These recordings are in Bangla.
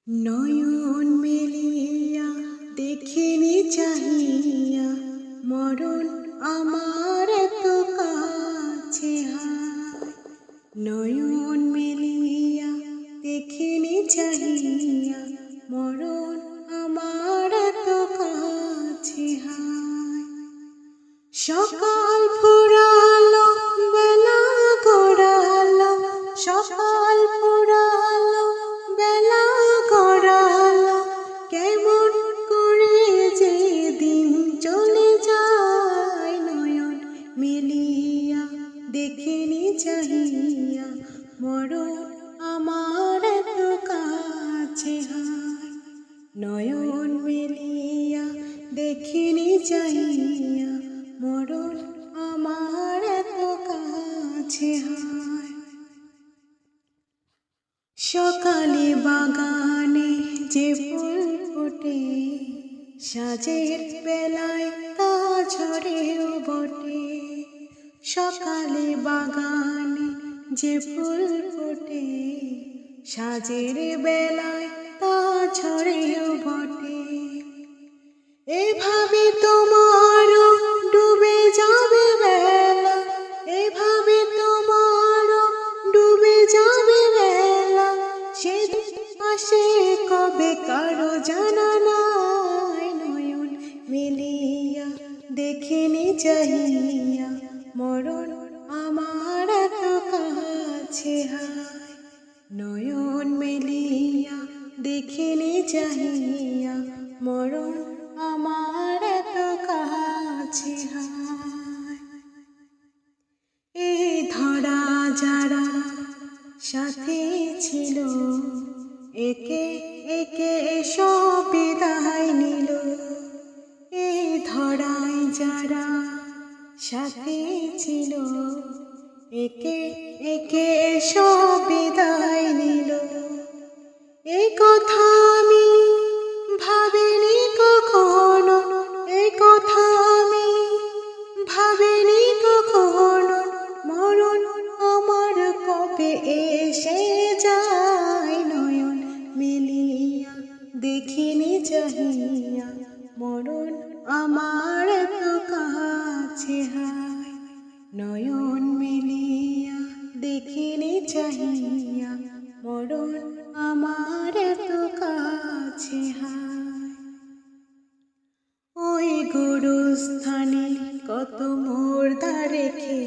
নয়ন মেলিয়া দেখিনি চাহিয়া মরণ আমার এত কাছে হায়। নয়ন মেলিয়া দেখিনি চাহিয়া মরণ আমার এত কাছে হায়। সকাল ফুরালো বেলা গড়ালো, সকাল ফুরালো বেলা গড়ালো, কেমন করে যে দিন চলে যায়। নয়ন মেলিয়া দেখিনি চাহিয়া মরণ আমার এত কাছে হায়। নয়ন মেলিয়া দেখিনি চাহিয়া মরণ আমার এত কাছে হায়। সকালে বাগানে যে ফুল ফোটে, সাজের বেলায় তা ঝরেও বটে। সকালে বাগানে যে ফুল ফোটে, সাজের বেলায় তা ঝরেও বটে। এভাবে তোমারও ডুবে যাবে বেলা, এভাবে তোমারও ডুবে যাবে বেলা, সে আসে কবে কারো জানা নাই। নয়ন মেলিয়া দেখিনি চাহিয়া মরণ আমার এত কাছে হায়। নয়ন মেলিয়া দেখিনি চাহিয়া মরণ আমার এত কাছে হায়। এই ধরা যারা সাথে ছিল, একে একে সব বিদায় নিল। এই ধরায় যারা সাথে ছিল, একে একে সব বিদায় নিল। এই কথা আমি ভাবিনি কখনো, এই কথা আমি ভাবিনি কখনো, মরণ আমার কবে এসে যায়। নয়ন মেলিয়া দেখিনি চাহিয়া মরণ আমার এত কাছে হায়। নয়ন মেলিয়া দেখিনি চাহিয়া মরণ আমার এত কাছে হায়। ওই গোরস্থানে কত মুর্দা রেখে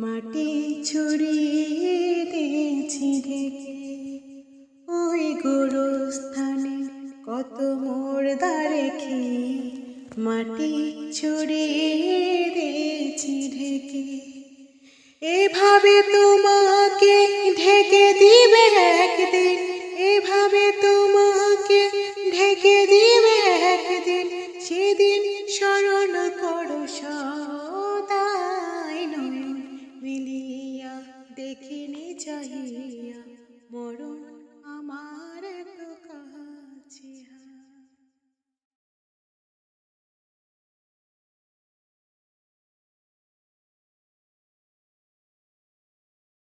মাটি ছড়িয়ে দিয়েছি ঢেকে। ওই গোরস্থানে কত মুর্দা রেখে মাটি ছড়িয়ে দিয়েছি ঢেকে। এভাবে তোমাকে ঢেকে দিবে একদিন, এভাবে তোমাকে ঢেকে দিবে একদিন, সেদিন স্মরণ করো সব